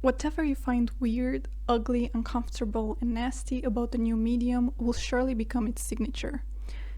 Whatever you find weird, ugly, uncomfortable, and nasty about the new medium will surely become its signature.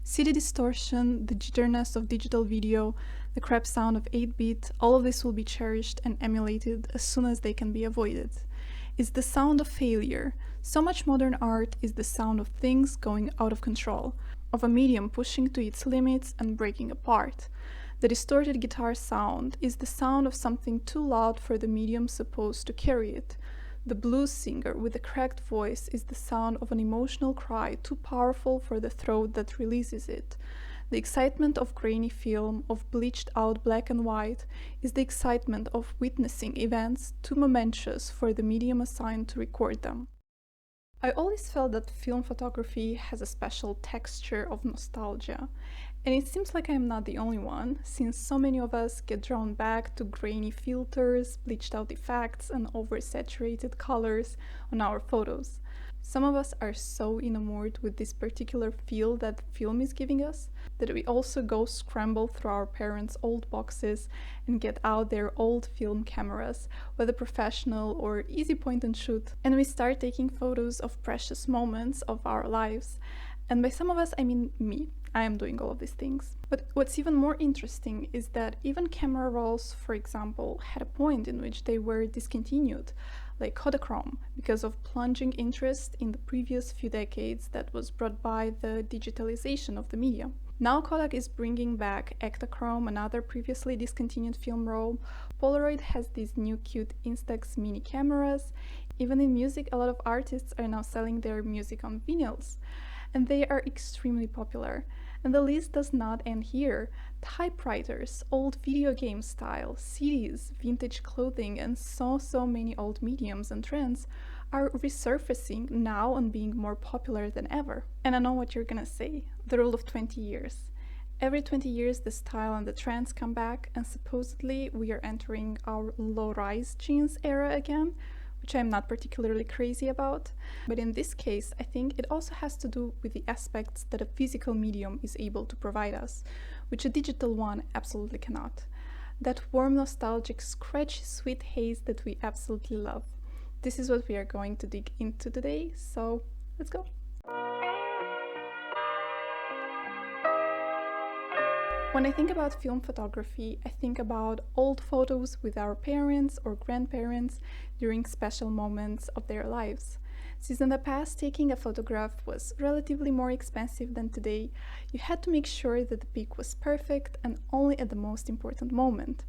See the distortion, the jitteriness of digital video, the crap sound of 8-bit, all of this will be cherished and emulated as soon as they can be avoided. It's the sound of failure. So much modern art is the sound of things going out of control, of a medium pushing to its limits and breaking apart. The distorted guitar sound is the sound of something too loud for the medium supposed to carry it. The blues singer with a cracked voice is the sound of an emotional cry too powerful for the throat that releases it. The excitement of grainy film, of bleached out black and white, is the excitement of witnessing events too momentous for the medium assigned to record them. I always felt that film photography has a special texture of nostalgia, and it seems like I'm not the only one, since so many of us get drawn back to grainy filters, bleached out effects, and oversaturated colors on our photos. Some of us are so enamored with this particular feel that film is giving us that we also go scramble through our parents' old boxes and get out their old film cameras, whether professional or easy point and shoot, and we start taking photos of precious moments of our lives. And by some of us, I mean me. I am doing all of these things. But what's even more interesting is that even camera rolls, for example, had a point in which they were discontinued, like Kodachrome, because of plunging interest in the previous few decades that was brought by the digitalization of the media. Now Kodak is bringing back Ektachrome, another previously discontinued film roll. Polaroid has these new cute Instax mini cameras. Even in music, a lot of artists are now selling their music on vinyls, and they are extremely popular. And the list does not end here. Typewriters, old video game style, CDs, vintage clothing, and so many old mediums and trends are resurfacing now and being more popular than ever. And I know what you're gonna say, the rule of 20 years. Every 20 years the style and the trends come back, and supposedly we are entering our low-rise jeans era again, which I'm not particularly crazy about. But in this case, I think it also has to do with the aspects that a physical medium is able to provide us, which a digital one absolutely cannot. That warm, nostalgic, scratchy, sweet haze that we absolutely love. This is what we are going to dig into today, so let's go. When I think about film photography, I think about old photos with our parents or grandparents during special moments of their lives. Since in the past, taking a photograph was relatively more expensive than today, you had to make sure that the pic was perfect and only at the most important moment.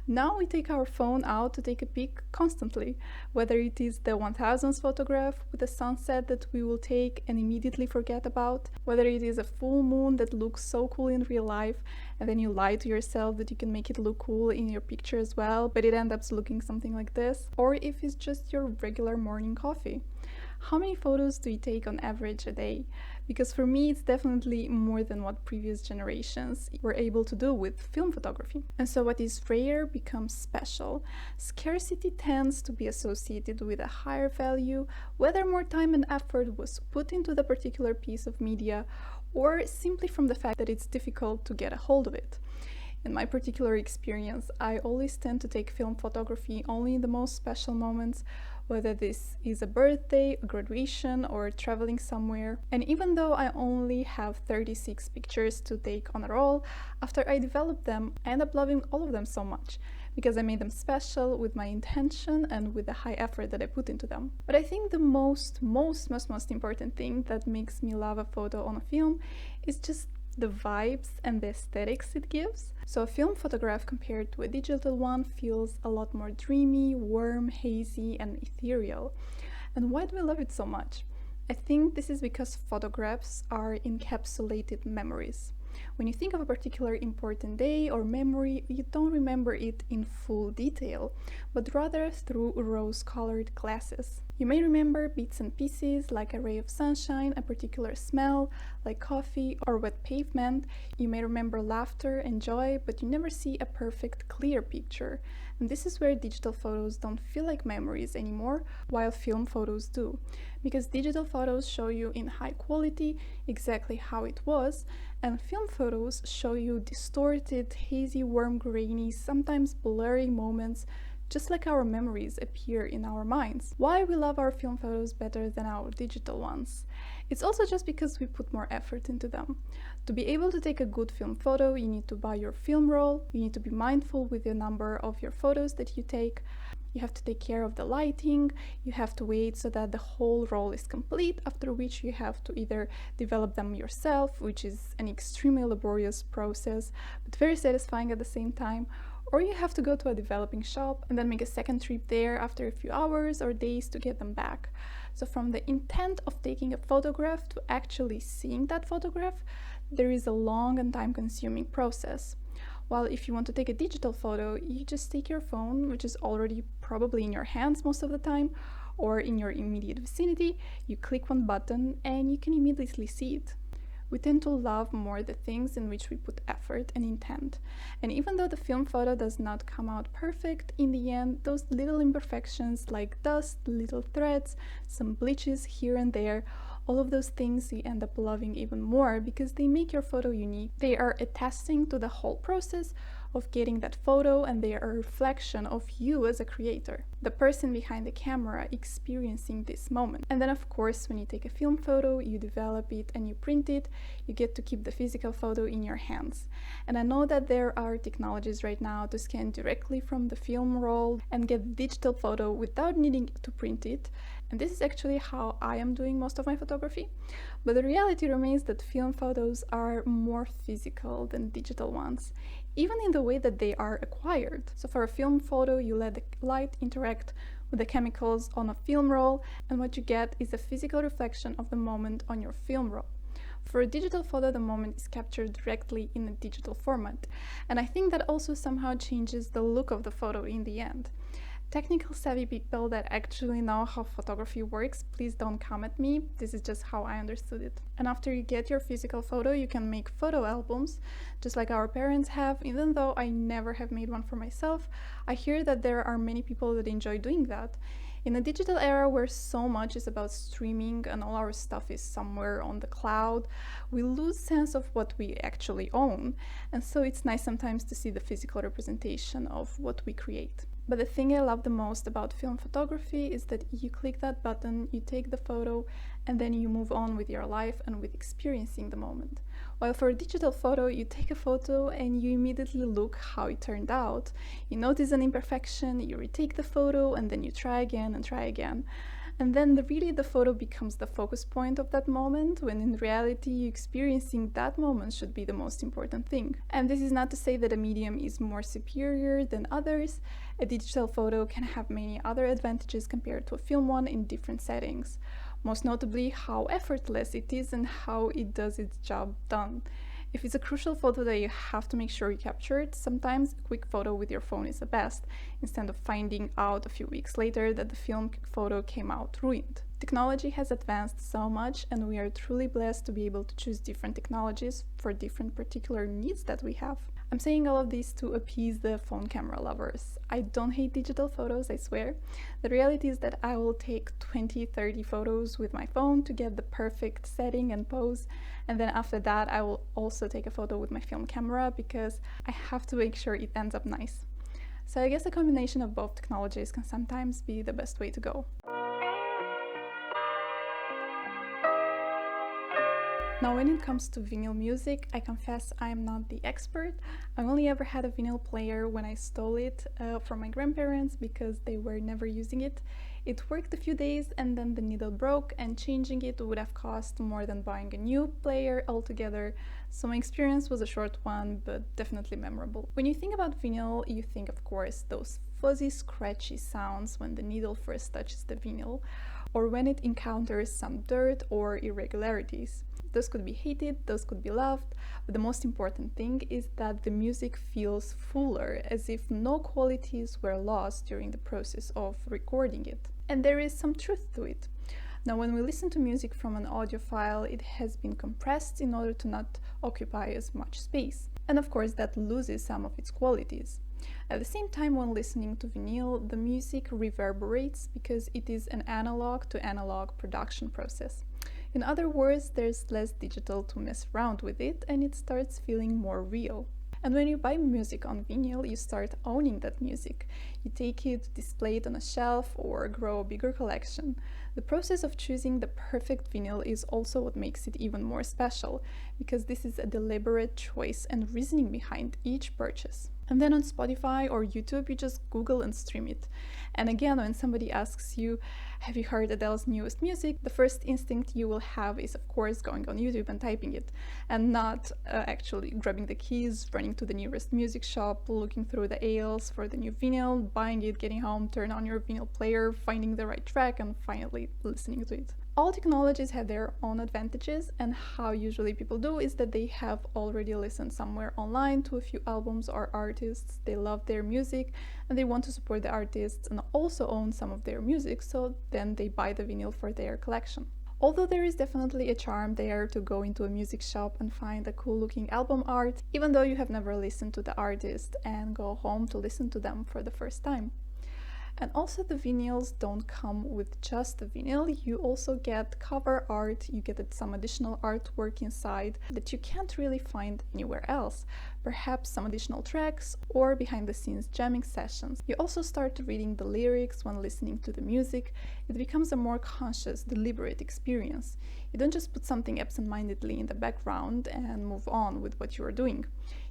Now we take our phone out to take a pic constantly, whether it is the 1000th photograph with a sunset that we will take and immediately forget about, whether it is a full moon that looks so cool in real life and then you lie to yourself that you can make it look cool in your picture as well, but it ends up looking something like this, or if it's just your regular morning coffee. How many photos do you take on average a day? Because for me, it's definitely more than what previous generations were able to do with film photography. And so what is rare becomes special. Scarcity tends to be associated with a higher value, whether more time and effort was put into the particular piece of media, or simply from the fact that it's difficult to get a hold of it. In my particular experience, I always tend to take film photography only in the most special moments, whether this is a birthday, a graduation, or traveling somewhere. And even though I only have 36 pictures to take on a roll, after I developed them, I end up loving all of them so much, because I made them special with my intention and with the high effort that I put into them. But I think the most important thing that makes me love a photo on a film is just the vibes and the aesthetics it gives. So a film photograph compared to a digital one feels a lot more dreamy, warm, hazy, and ethereal. And why do we love it so much? I think this is because photographs are encapsulated memories. When you think of a particular important day or memory, you don't remember it in full detail, but rather through rose-colored glasses. You may remember bits and pieces like a ray of sunshine, a particular smell, like coffee or wet pavement. You may remember laughter and joy, but you never see a perfect, clear picture. And this is where digital photos don't feel like memories anymore, while film photos do. Because digital photos show you in high quality exactly how it was, and film photos show you distorted, hazy, warm, grainy, sometimes blurry moments just like our memories appear in our minds. Why we love our film photos better than our digital ones? It's also just because we put more effort into them. To be able to take a good film photo, you need to buy your film roll, you need to be mindful with the number of your photos that you take, you have to take care of the lighting, you have to wait so that the whole roll is complete, after which you have to either develop them yourself, which is an extremely laborious process, but very satisfying at the same time, or you have to go to a developing shop and then make a second trip there after a few hours or days to get them back. So from the intent of taking a photograph to actually seeing that photograph, there is a long and time-consuming process. While if you want to take a digital photo, you just take your phone, which is already probably in your hands most of the time, or in your immediate vicinity, you click one button and you can immediately see it. We tend to love more the things in which we put effort and intent. And even though the film photo does not come out perfect, in the end, those little imperfections like dust, little threads, some bleaches here and there, all of those things you end up loving even more because they make your photo unique. They are attesting to the whole process of getting that photo, and they are a reflection of you as a creator, the person behind the camera experiencing this moment. And then of course, when you take a film photo, you develop it and you print it, you get to keep the physical photo in your hands. And I know that there are technologies right now to scan directly from the film roll and get the digital photo without needing to print it. And this is actually how I am doing most of my photography. But the reality remains that film photos are more physical than digital ones, even in the way that they are acquired. So for a film photo, you let the light interact with the chemicals on a film roll, and what you get is a physical reflection of the moment on your film roll. For a digital photo, the moment is captured directly in a digital format, and I think that also somehow changes the look of the photo in the end. Technical savvy people that actually know how photography works, please don't come at me. This is just how I understood it. And after you get your physical photo, you can make photo albums, just like our parents have. Even though I never have made one for myself, I hear that there are many people that enjoy doing that. In a digital era where so much is about streaming and all our stuff is somewhere on the cloud, we lose sense of what we actually own. And so it's nice sometimes to see the physical representation of what we create. But the thing I love the most about film photography is that you click that button, you take the photo, and then you move on with your life and with experiencing the moment. While for a digital photo, you take a photo and you immediately look how it turned out. You notice an imperfection, you retake the photo, and then you try again and try again. And then really the photo becomes the focus point of that moment, when in reality experiencing that moment should be the most important thing. And this is not to say that a medium is more superior than others. A digital photo can have many other advantages compared to a film one in different settings. Most notably how effortless it is and how it does its job done. If it's a crucial photo that you have to make sure you capture it, sometimes a quick photo with your phone is the best, instead of finding out a few weeks later that the film photo came out ruined. Technology has advanced so much, and we are truly blessed to be able to choose different technologies for different particular needs that we have. I'm saying all of this to appease the phone camera lovers. I don't hate digital photos, I swear. The reality is that I will take 20-30 photos with my phone to get the perfect setting and pose, and then after that I will also take a photo with my film camera because I have to make sure it ends up nice. So I guess a combination of both technologies can sometimes be the best way to go. Now, when it comes to vinyl music, I confess I am not the expert. I've only ever had a vinyl player when I stole it from my grandparents because they were never using it. It worked a few days and then the needle broke, and changing it would have cost more than buying a new player altogether. So my experience was a short one, but definitely memorable. When you think about vinyl, you think, of course, those fuzzy, scratchy sounds when the needle first touches the vinyl, or when it encounters some dirt or irregularities. Those could be hated, those could be loved, but the most important thing is that the music feels fuller, as if no qualities were lost during the process of recording it. And there is some truth to it. Now, when we listen to music from an audio file, it has been compressed in order to not occupy as much space. And of course, that loses some of its qualities. At the same time, when listening to vinyl, the music reverberates because it is an analog to analog production process. In other words, there's less digital to mess around with it, and it starts feeling more real. And when you buy music on vinyl, you start owning that music. You take it, display it on a shelf, or grow a bigger collection. The process of choosing the perfect vinyl is also what makes it even more special, because this is a deliberate choice and reasoning behind each purchase. And then on Spotify or YouTube, you just Google and stream it. And again, when somebody asks you, have you heard Adele's newest music? The first instinct you will have is, of course, going on YouTube and typing it, and not actually grabbing the keys, running to the nearest music shop, looking through the aisles for the new vinyl, buying it, getting home, turn on your vinyl player, finding the right track, and finally listening to it. All technologies have their own advantages, and how usually people do is that they have already listened somewhere online to a few albums or artists, they love their music, and they want to support the artists and also own some of their music, so then they buy the vinyl for their collection. Although there is definitely a charm there to go into a music shop and find a cool looking album art, even though you have never listened to the artist, and go home to listen to them for the first time. And also the vinyls don't come with just the vinyl, you also get cover art, you get some additional artwork inside that you can't really find anywhere else, perhaps some additional tracks or behind the scenes jamming sessions. You also start reading the lyrics when listening to the music. It becomes a more conscious, deliberate experience. You don't just put something absent-mindedly in the background and move on with what you are doing.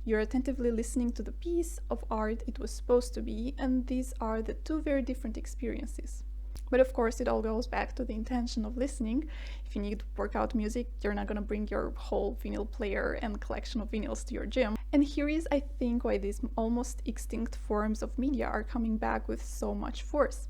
You're attentively listening to the piece of art it was supposed to be, and these are the two very different experiences. But of course, it all goes back to the intention of listening. If you need workout music, you're not gonna bring your whole vinyl player and collection of vinyls to your gym. And here is, I think, why these almost extinct forms of media are coming back with so much force.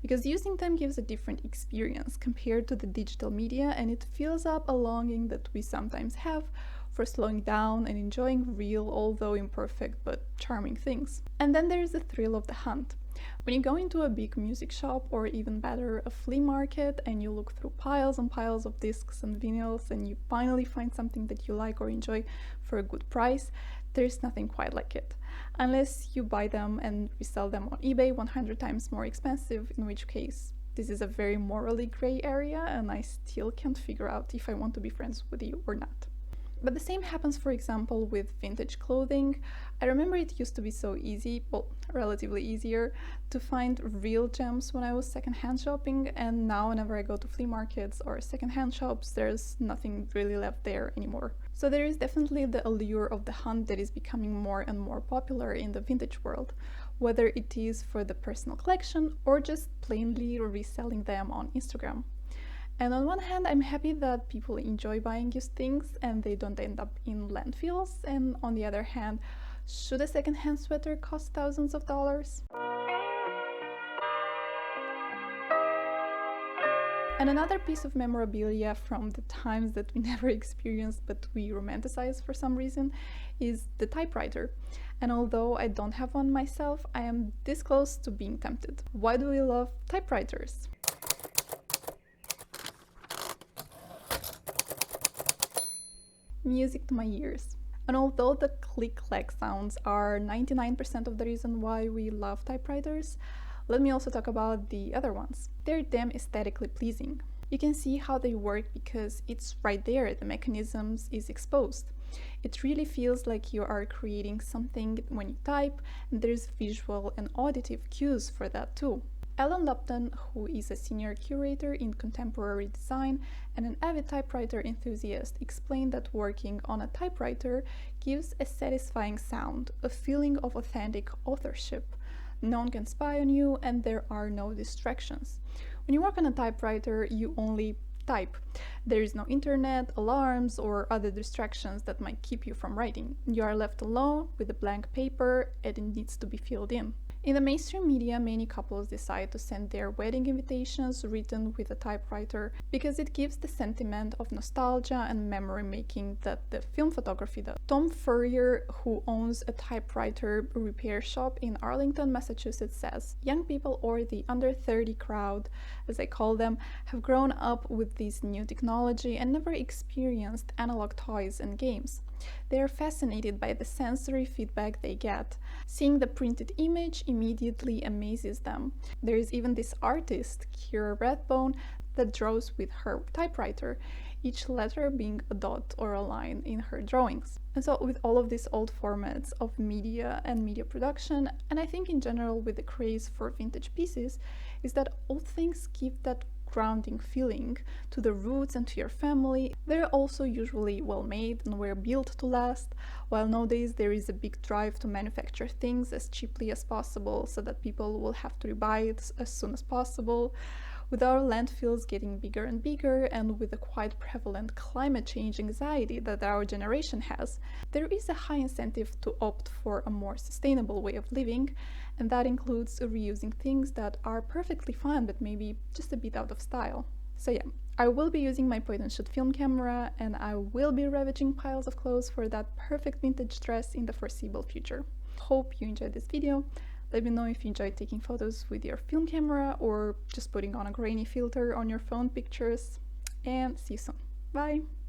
Because using them gives a different experience compared to the digital media, and it fills up a longing that we sometimes have for slowing down and enjoying real, although imperfect but charming things. And then there's the thrill of the hunt. When you go into a big music shop, or even better, a flea market, and you look through piles and piles of discs and vinyls, and you finally find something that you like or enjoy for a good price, there's nothing quite like it. Unless you buy them and resell them on eBay 100 times more expensive, in which case this is a very morally gray area, and I still can't figure out if I want to be friends with you or not. But the same happens, for example, with vintage clothing. I remember it used to be so easy, well, relatively easier, to find real gems when I was secondhand shopping, and now whenever I go to flea markets or secondhand shops, there's nothing really left there anymore. So there is definitely the allure of the hunt that is becoming more and more popular in the vintage world, whether it is for the personal collection or just plainly reselling them on Instagram. And on one hand, I'm happy that people enjoy buying used things and they don't end up in landfills. And on the other hand, should a secondhand sweater cost thousands of dollars? And another piece of memorabilia from the times that we never experienced but we romanticize for some reason is the typewriter. And although I don't have one myself, I am this close to being tempted. Why do we love typewriters? Music to my ears. And although the click-clack sounds are 99% of the reason why we love typewriters, let me also talk about the other ones. They're damn aesthetically pleasing. You can see how they work because it's right there, the mechanisms is exposed. It really feels like you are creating something when you type, and there's visual and auditive cues for that too. Alan Lupton, who is a senior curator in contemporary design and an avid typewriter enthusiast, explained that working on a typewriter gives a satisfying sound, a feeling of authentic authorship. No one can spy on you, and there are no distractions. When you work on a typewriter, you only type. There is no internet, alarms, or other distractions that might keep you from writing. You are left alone with a blank paper, and it needs to be filled in. In the mainstream media, many couples decide to send their wedding invitations written with a typewriter because it gives the sentiment of nostalgia and memory making that the film photography does. Tom Furrier, who owns a typewriter repair shop in Arlington, Massachusetts, says, "Young people, or the under 30 crowd, as I call them, have grown up with this new technology and never experienced analog toys and games. They are fascinated by the sensory feedback they get. Seeing the printed image immediately amazes them. There is even this artist, Kira Redbone, that draws with her typewriter, each letter being a dot or a line in her drawings. And so with all of these old formats of media and media production, and I think in general with the craze for vintage pieces, is that old things give that grounding feeling to the roots and to your family. They're also usually well made and were built to last, while nowadays there is a big drive to manufacture things as cheaply as possible so that people will have to buy it as soon as possible. With our landfills getting bigger and bigger, and with the quite prevalent climate change anxiety that our generation has, there is a high incentive to opt for a more sustainable way of living, and that includes reusing things that are perfectly fine but maybe just a bit out of style. So yeah, I will be using my point and shoot film camera, and I will be ravaging piles of clothes for that perfect vintage dress in the foreseeable future. Hope you enjoyed this video. Let me know if you enjoyed taking photos with your film camera or just putting on a grainy filter on your phone pictures, and see you soon. Bye!